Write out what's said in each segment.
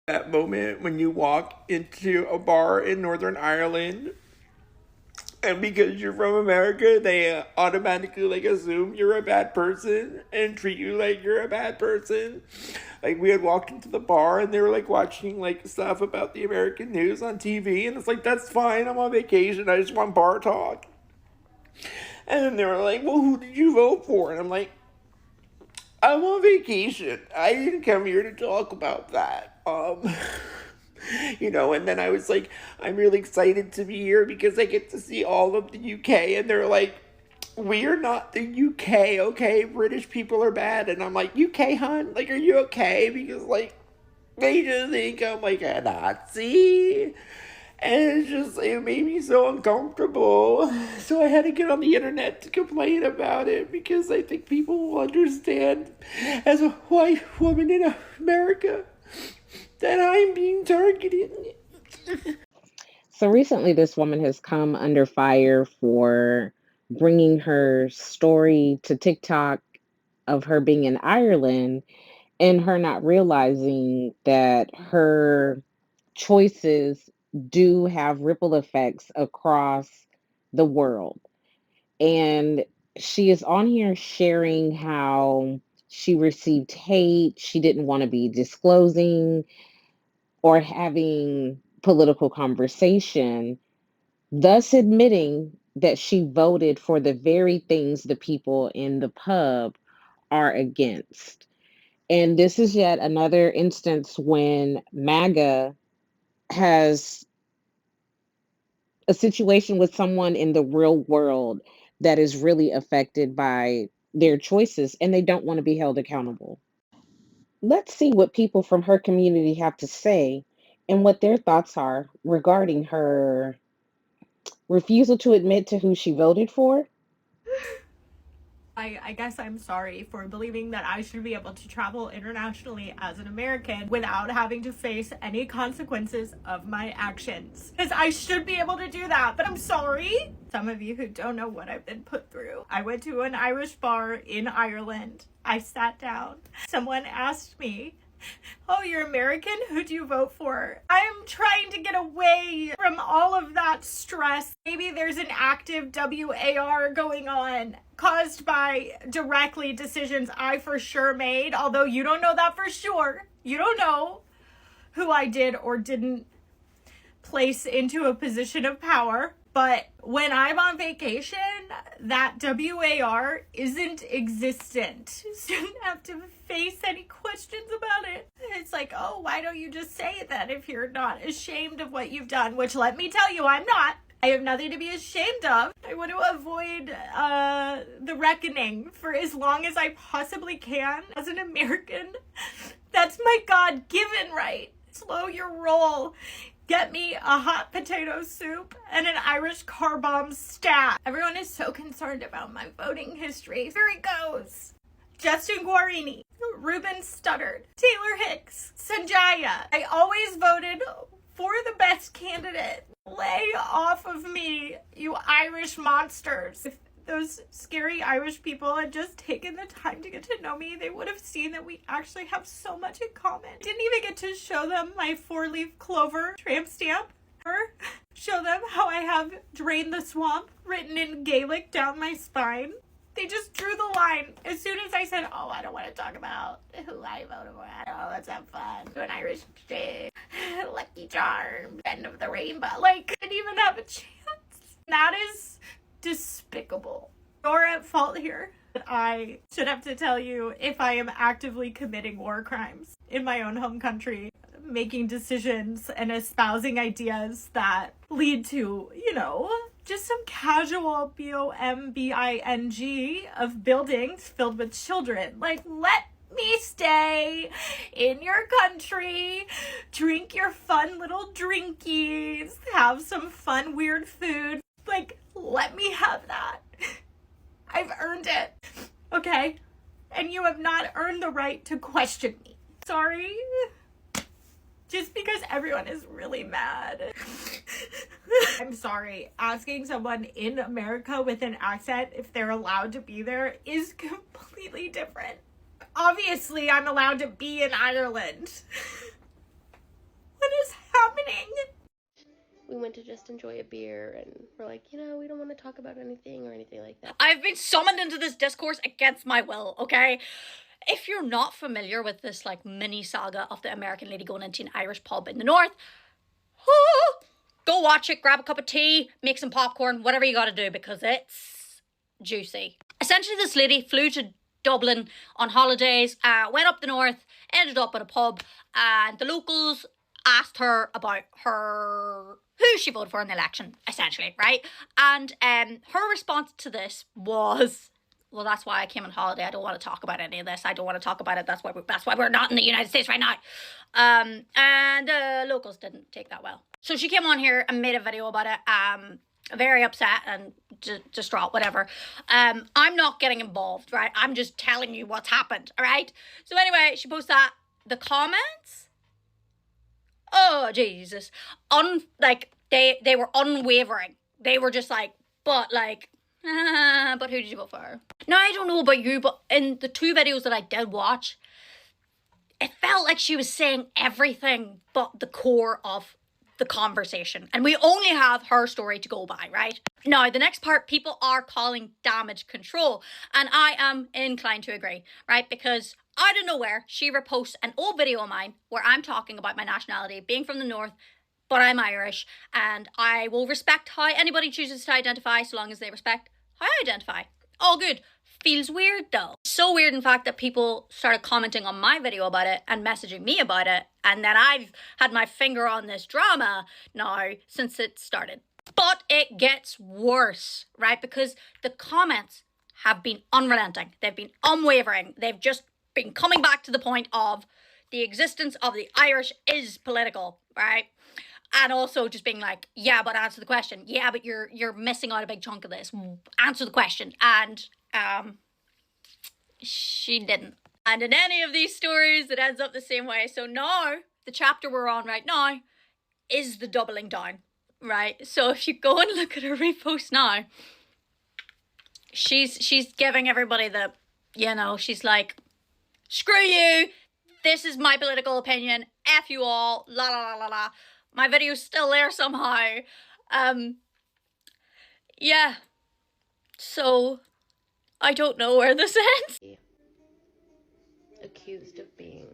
that moment when you walk into a bar in Northern Ireland and because you're from America, they automatically like assume you're a bad person and treat you like you're a bad person. Like we had walked into the bar and they were like watching like stuff about the American news on TV, and it's like that's fine. I'm on vacation. I just want bar talk. And then they were like, "Well, who did you vote for?" And I'm like, "I'm on vacation. I didn't come here to talk about that." And then I was like, I'm really excited to be here because I get to see all of the UK. And they're like, we're not the UK, okay? British people are bad. And I'm like, UK, hon? Like, are you okay? Because, like, they just think I'm like a Nazi. And it's just, it made me so uncomfortable. So I had to get on the internet to complain about it because I think people will understand as a white woman in America that I'm being targeted. So recently, this woman has come under fire for bringing her story to TikTok of her being in Ireland and her not realizing that her choices do have ripple effects across the world. And she is on here sharing how she received hate. She didn't want to be disclosing or having political conversation, thus admitting that she voted for the very things the people in the pub are against. And this is yet another instance when MAGA has a situation with someone in the real world that is really affected by their choices and they don't want to be held accountable. Let's see what people from her community have to say and what their thoughts are regarding her refusal to admit to who she voted for. I guess I'm sorry for believing that I should be able to travel internationally as an American without having to face any consequences of my actions. Because I should be able to do that, but I'm sorry. Some of you who don't know what I've been put through. I went to an Irish bar in Ireland. I sat down. Someone asked me, "Oh, you're American? Who do you vote for?" I'm trying to get away from all of that stress. Maybe there's an active WAR going on caused by directly decisions I for sure made, although you don't know that for sure. You don't know who I did or didn't place into a position of power. But when I'm on vacation, that WAR isn't existent. Shouldn't have to face any questions about it. It's like, oh, why don't you just say that if you're not ashamed of what you've done? Which, let me tell you, I'm not. I have nothing to be ashamed of. I want to avoid the reckoning for as long as I possibly can as an American. That's my God-given right. Slow your roll. Get me a hot potato soup and an Irish car bomb stat. Everyone is so concerned about my voting history. Here it goes. Justin Guarini, Ruben Studdard, Taylor Hicks, Sanjaya. I always voted for the best candidate. Lay off of me, you Irish monsters. If those scary Irish people had just taken the time to get to know me, they would have seen that we actually have so much in common. Didn't even get to show them my 4-leaf clover tramp stamp or show them how I have "Drain the Swamp" written in Gaelic down my spine. They just drew the line. As soon as I said, oh, I don't want to talk about who I voted for. Oh, let's have fun. Do an Irish shit. Lucky Charm. End of the rainbow. Like, I didn't even have a chance. That is despicable. You're at fault here. I should have to tell you if I am actively committing war crimes in my own home country, making decisions and espousing ideas that lead to, just some casual bombing of buildings filled with children. Like, let me stay in your country, drink your fun little drinkies, have some fun weird food. Like, let me have that. I've earned it. Okay? And you have not earned the right to question me. Sorry. Just because everyone is really mad. I'm sorry. Asking someone in America with an accent if they're allowed to be there is completely different. Obviously, I'm allowed to be in Ireland. we went to just enjoy a beer, and we're like, we don't want to talk about anything or anything like that. I've been summoned into this discourse against my will, okay? If you're not familiar with this, like, mini saga of the American lady going into an Irish pub in the north, go watch it, grab a cup of tea, make some popcorn, whatever you gotta do, because it's juicy. Essentially, this lady flew to Dublin on holidays, went up the north, ended up at a pub, and the locals asked her about who she voted for in the election, essentially, right? And her response to this was, well, that's why I came on holiday. I don't want to talk about any of this. I don't want to talk about it. That's why we're not in the United States right now. And the locals didn't take that well. So she came on here and made a video about it. Very upset and distraught, whatever. I'm not getting involved, right? I'm just telling you what's happened, all right? So anyway, she posted that. The comments, oh Jesus, they were unwavering. They were just like, but who did you vote for? Now, I don't know about you, but in the 2 videos that I did watch, it felt like she was saying everything but the core of the conversation, and we only have her story to go by, right? Now, the next part, people are calling damage control, and I am inclined to agree, right? Because out of nowhere, she reposts an old video of mine where I'm talking about my nationality, being from the north, but I'm Irish, and I will respect how anybody chooses to identify so long as they respect how I identify. All good. Feels weird though. So weird, in fact, that people started commenting on my video about it and messaging me about it, and that I've had my finger on this drama now since it started. But it gets worse, right? Because the comments have been unrelenting. They've been unwavering. They've just been coming back to the point of the existence of the Irish is political, right? And also just being like, yeah, but answer the question. Yeah, but you're missing out a big chunk of this. Answer the question. And she didn't. And in any of these stories, it ends up the same way. So now, the chapter we're on right now is the doubling down, right? So if you go and look at her repost now, she's giving everybody the, she's like, screw you, this is my political opinion, F you all, la la la la la. My video's still there somehow. Yeah. So, I don't know where this ends. Accused of being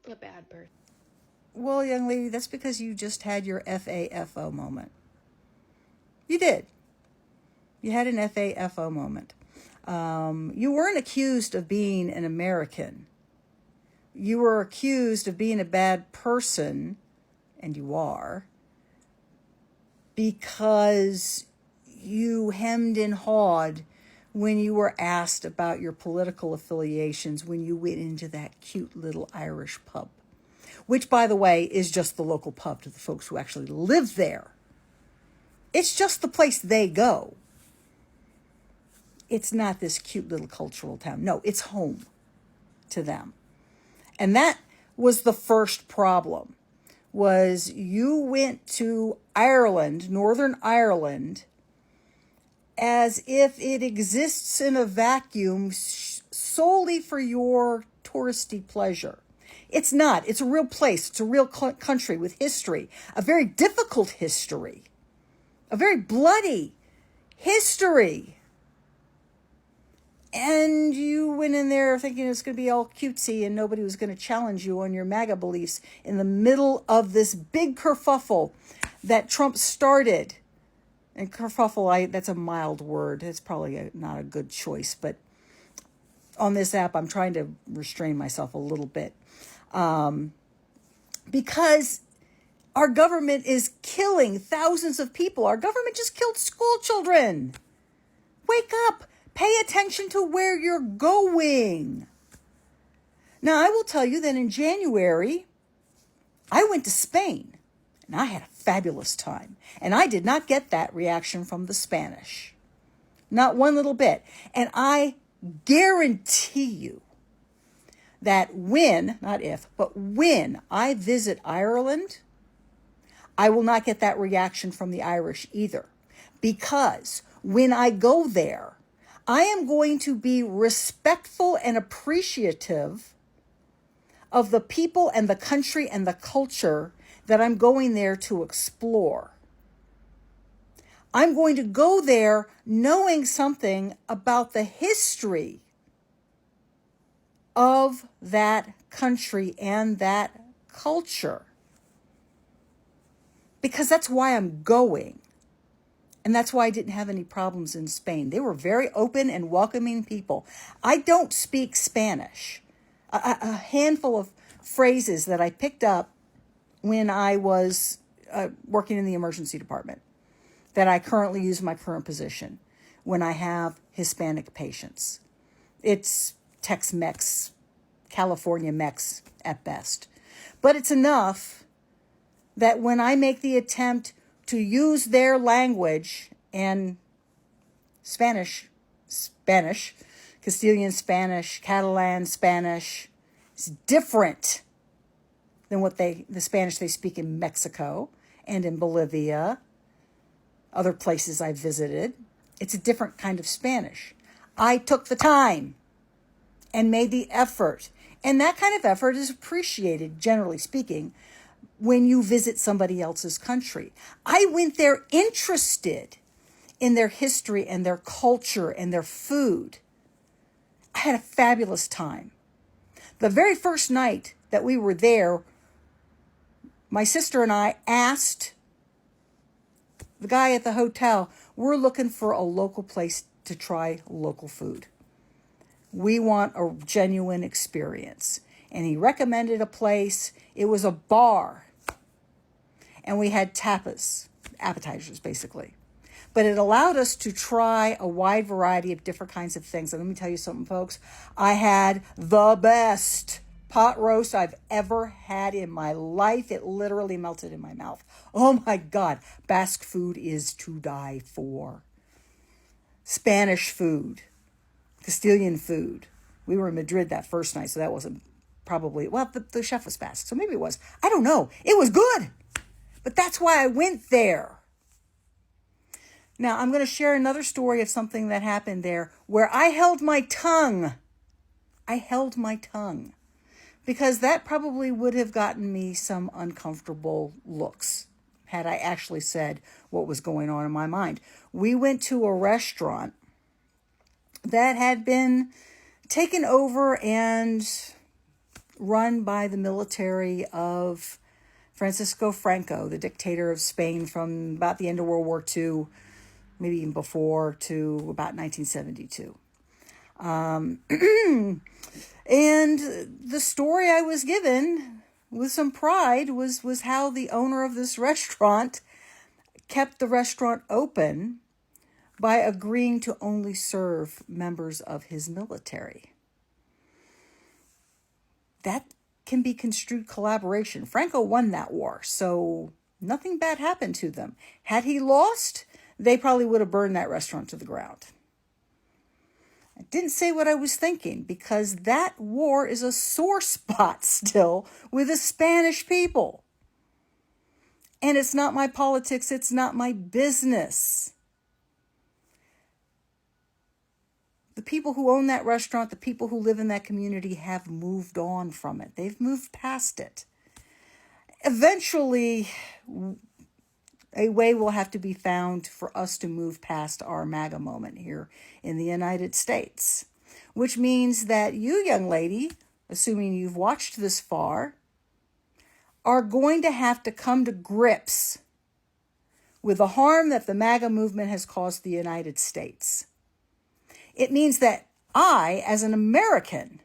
a bad person. Well, young lady, that's because you just had your FAFO moment. You did. You had an FAFO moment. You weren't accused of being an American. You were accused of being a bad person, and you are, because you hemmed and hawed when you were asked about your political affiliations when you went into that cute little Irish pub, which, by the way, is just the local pub to the folks who actually live there. It's just the place they go. It's not this cute little cultural town. No, it's home to them. And that was the first problem, was you went to Ireland, Northern Ireland, as if it exists in a vacuum solely for your touristy pleasure. It's not. It's a real place. It's a real country with history, a very difficult history, a very bloody history. And you went in there thinking it was going to be all cutesy and nobody was going to challenge you on your MAGA beliefs in the middle of this big kerfuffle that Trump started. And kerfuffle, that's a mild word. It's probably not a good choice. But on this app, I'm trying to restrain myself a little bit. Because our government is killing thousands of people. Our government just killed school children. Wake up. Pay attention to where you're going. Now, I will tell you that in January, I went to Spain, and I had a fabulous time. And I did not get that reaction from the Spanish. Not one little bit. And I guarantee you that when, not if, but when I visit Ireland, I will not get that reaction from the Irish either. Because when I go there, I am going to be respectful and appreciative of the people and the country and the culture that I'm going there to explore. I'm going to go there knowing something about the history of that country and that culture. Because that's why I'm going. And that's why I didn't have any problems in Spain. They were very open and welcoming people. I don't speak Spanish. A handful of phrases that I picked up when I was working in the emergency department that I currently use in my current position when I have Hispanic patients. It's Tex-Mex, California Mex at best. But it's enough that when I make the attempt to use their language and Spanish, Castilian Spanish, Catalan Spanish, is different than the Spanish they speak in Mexico and in Bolivia, other places I've visited. It's a different kind of Spanish. I took the time and made the effort. And that kind of effort is appreciated, generally speaking, when you visit somebody else's country. I went there interested in their history and their culture and their food. I had a fabulous time. The very first night that we were there, my sister and I asked the guy at the hotel, we're looking for a local place to try local food. We want a genuine experience. And he recommended a place. It was a bar. And we had tapas, appetizers basically. But it allowed us to try a wide variety of different kinds of things. And let me tell you something, folks. I had the best pot roast I've ever had in my life. It literally melted in my mouth. Oh my God. Basque food is to die for. Spanish food. Castilian food. We were in Madrid that first night, so that wasn't probably, well, the chef was Basque, so maybe it was. I don't know. It was good. But that's why I went there. Now, I'm going to share another story of something that happened there where I held my tongue. I held my tongue. Because that probably would have gotten me some uncomfortable looks had I actually said what was going on in my mind. We went to a restaurant that had been taken over and run by the military of Francisco Franco, the dictator of Spain from about the end of World War II, maybe even before, to about 1972. And the story I was given with some pride was how the owner of this restaurant kept the restaurant open by agreeing to only serve members of his military. That can be construed collaboration. Franco won that war, so nothing bad happened to them. Had he lost, they probably would have burned that restaurant to the ground. I didn't say what I was thinking because that war is a sore spot still with the Spanish people. And it's not my politics, it's not my business. The people who own that restaurant, the people who live in that community have moved on from it. They've moved past it. Eventually, a way will have to be found for us to move past our MAGA moment here in the United States, which means that you, young lady, assuming you've watched this far, are going to have to come to grips with the harm that the MAGA movement has caused the United States. It means that I, as an American,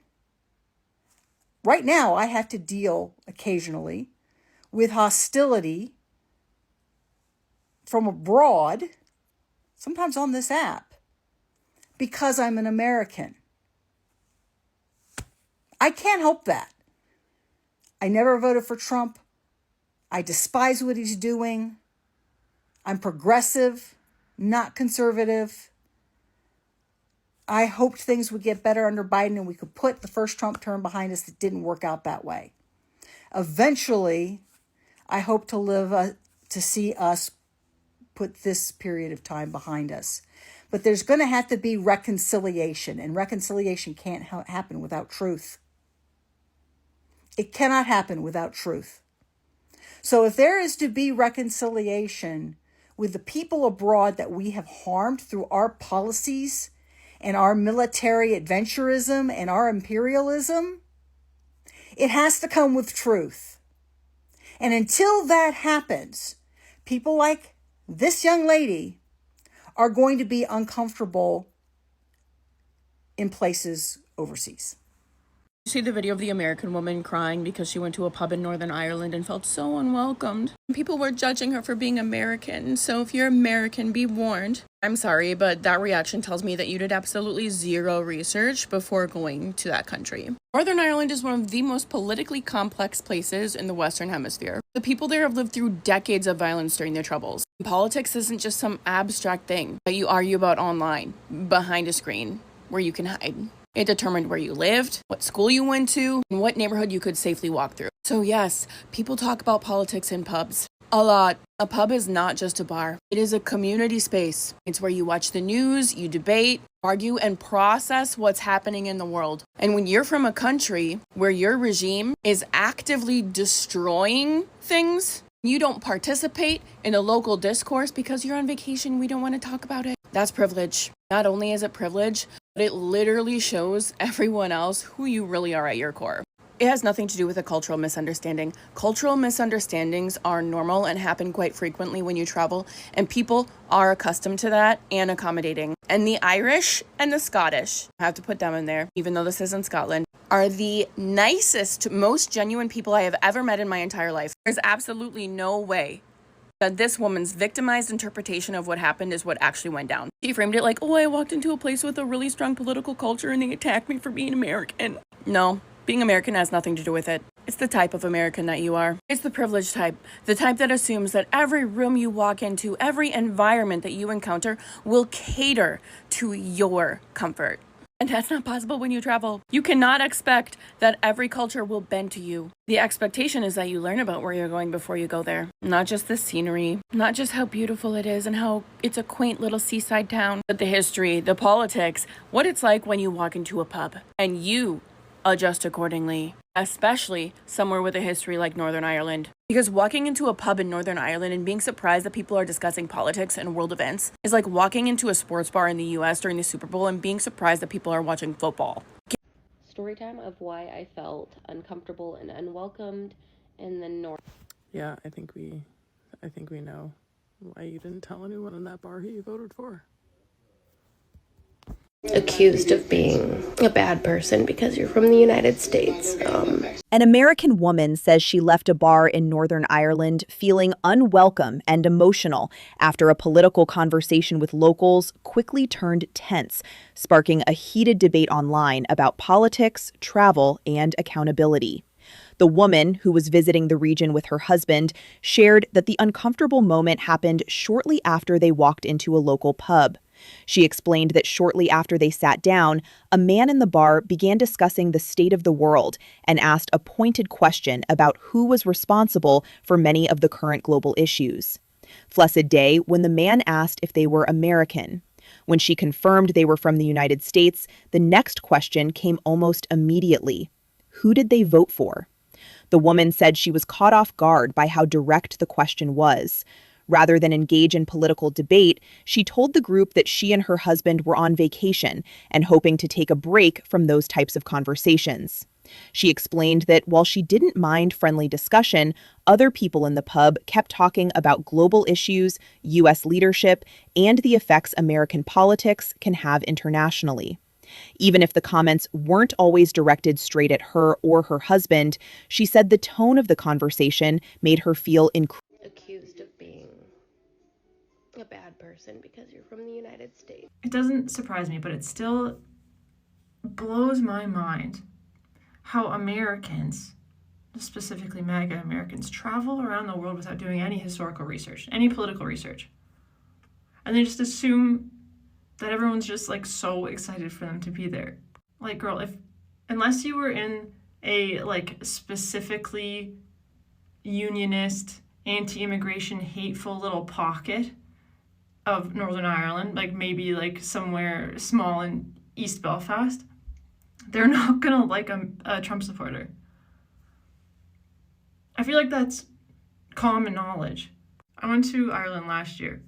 right now I have to deal occasionally with hostility from abroad, sometimes on this app, because I'm an American. I can't help that. I never voted for Trump. I despise what he's doing. I'm progressive, not conservative. I hoped things would get better under Biden and we could put the first Trump term behind us. It didn't work out that way. Eventually, I hope to live to see us put this period of time behind us. But there's going to have to be reconciliation, and reconciliation can't happen without truth. It cannot happen without truth. So if there is to be reconciliation with the people abroad that we have harmed through our policies and our military adventurism and our imperialism, it has to come with truth. And until that happens, people like this young lady are going to be uncomfortable in places overseas. You see the video of the American woman crying because she went to a pub in Northern Ireland and felt so unwelcomed. People were judging her for being American, so if you're American, be warned. I'm sorry, but that reaction tells me that you did absolutely zero research before going to that country. Northern Ireland is one of the most politically complex places in the Western Hemisphere. The people there have lived through decades of violence during their troubles. Politics isn't just some abstract thing that you argue about online, behind a screen, where you can hide. It determined where you lived, what school you went to, and what neighborhood you could safely walk through. So yes, people talk about politics in pubs. A lot. A pub is not just a bar. It is a community space. It's where you watch the news, you debate, argue, and process what's happening in the world. And when you're from a country where your regime is actively destroying things, you don't participate in a local discourse because you're on vacation, we don't want to talk about it. That's privilege. Not only is it privilege, but it literally shows everyone else who you really are at your core. It has nothing to do with a cultural misunderstanding. Cultural misunderstandings are normal and happen quite frequently when you travel, and people are accustomed to that and accommodating. And the Irish and the Scottish, I have to put them in there, even though this isn't Scotland, are the nicest, most genuine people I have ever met in my entire life. There's absolutely no way that this woman's victimized interpretation of what happened is what actually went down. She framed it like, oh, I walked into a place with a really strong political culture and they attacked me for being American. No, being American has nothing to do with it. It's the type of American that you are. It's the privileged type. The type that assumes that every room you walk into, every environment that you encounter will cater to your comfort. And that's not possible when you travel. You cannot expect that every culture will bend to you. The expectation is that you learn about where you're going before you go there. Not just the scenery, not just how beautiful it is and how it's a quaint little seaside town, but the history, the politics, what it's like when you walk into a pub. And you adjust accordingly, especially somewhere with a history like Northern Ireland. Because walking into a pub in Northern Ireland and being surprised that people are discussing politics and world events is like walking into a sports bar in the US during the Super Bowl and being surprised that people are watching football. Story time of why I felt uncomfortable and unwelcomed in the North. Yeah, I think we know why you didn't tell anyone in that bar who you voted for. Accused of being a bad person because you're from the United States. An American woman says she left a bar in Northern Ireland feeling unwelcome and emotional after a political conversation with locals quickly turned tense, sparking a heated debate online about politics, travel, and accountability. The woman, who was visiting the region with her husband, shared that the uncomfortable moment happened shortly after they walked into a local pub. She explained that shortly after they sat down, a man in the bar began discussing the state of the world and asked a pointed question about who was responsible for many of the current global issues. Flessed day when the man asked if they were American. When she confirmed they were from the United States, the next question came almost immediately. Who did they vote for? The woman said she was caught off guard by how direct the question was. Rather than engage in political debate, she told the group that she and her husband were on vacation and hoping to take a break from those types of conversations. She explained that while she didn't mind friendly discussion, other people in the pub kept talking about global issues, U.S. leadership, and the effects American politics can have internationally. Even if the comments weren't always directed straight at her or her husband, she said the tone of the conversation made her feel Accused of being a bad person because you're from the United States. It doesn't surprise me, but it still blows my mind how Americans, specifically MAGA Americans, travel around the world without doing any historical research, any political research. And they just assume that everyone's just like so excited for them to be there. Like, girl, unless you were in a like specifically unionist, anti-immigration, hateful little pocket of Northern Ireland, like maybe like somewhere small in East Belfast, they're not gonna like a Trump supporter. I feel like that's common knowledge. I went to Ireland last year,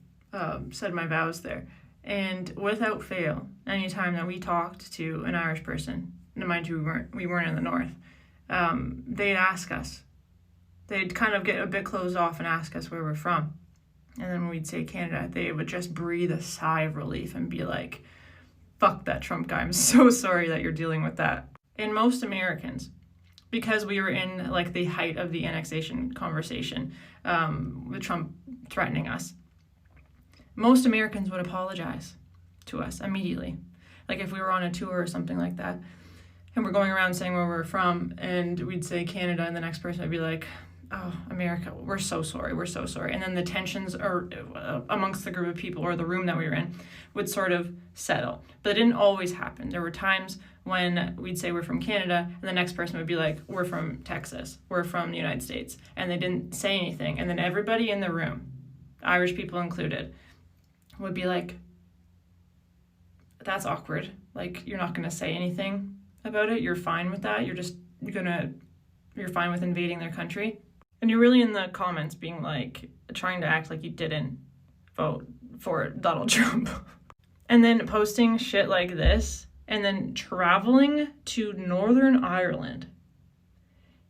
said my vows there, and without fail, anytime that we talked to an Irish person, and mind you, we weren't in the north, they'd ask us. They'd kind of get a bit closed off and ask us where we're from. And then when we'd say Canada, they would just breathe a sigh of relief and be like, fuck that Trump guy, I'm so sorry that you're dealing with that. And most Americans, because we were in like the height of the annexation conversation, with Trump threatening us, most Americans would apologize to us immediately. Like if we were on a tour or something like that, and we're going around saying where we're from, and we'd say Canada, and the next person would be like, oh, America, we're so sorry. And then the tensions amongst the group of people or the room that we were in would sort of settle. But it didn't always happen. There were times when we'd say we're from Canada, and the next person would be like, we're from Texas, we're from the United States. And they didn't say anything. And then everybody in the room, Irish people included, would be like, that's awkward. Like, you're not going to say anything about it. You're fine with that. You're fine with invading their country. And you're really in the comments being like, trying to act like you didn't vote for Donald Trump. And then posting shit like this, and then traveling to Northern Ireland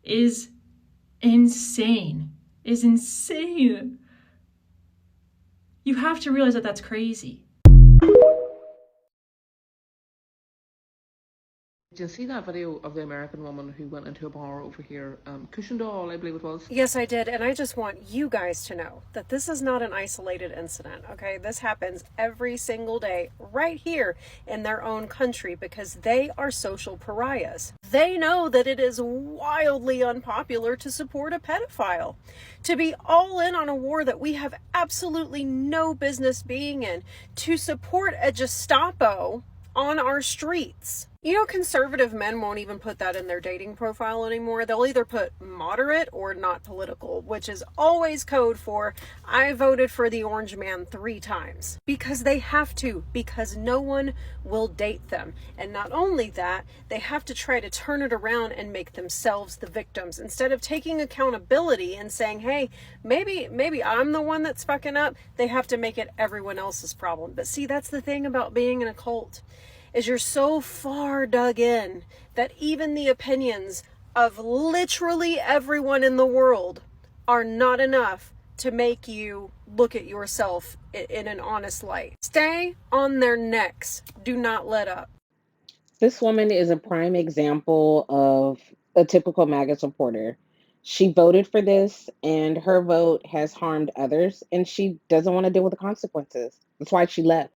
is insane. You have to realize that that's crazy. Did you see that video of the American woman who went into a bar over here, Cushendall, I believe it was? Yes, I did, and I just want you guys to know that this is not an isolated incident, okay? This happens every single day right here in their own country because they are social pariahs. They know that it is wildly unpopular to support a pedophile, to be all in on a war that we have absolutely no business being in, to support a Gestapo on our streets. You know, conservative men won't even put that in their dating profile anymore. They'll either put moderate or not political, which is always code for, I voted for the orange man 3 times. Because they have to, because no one will date them. And not only that, they have to try to turn it around and make themselves the victims. Instead of taking accountability and saying, hey, maybe I'm the one that's fucking up, they have to make it everyone else's problem. But see, that's the thing about being in a cult, is you're so far dug in that even the opinions of literally everyone in the world are not enough to make you look at yourself in an honest light. Stay on their necks. Do not let up. This woman is a prime example of a typical MAGA supporter. She voted for this, and her vote has harmed others, and she doesn't want to deal with the consequences. That's why she left.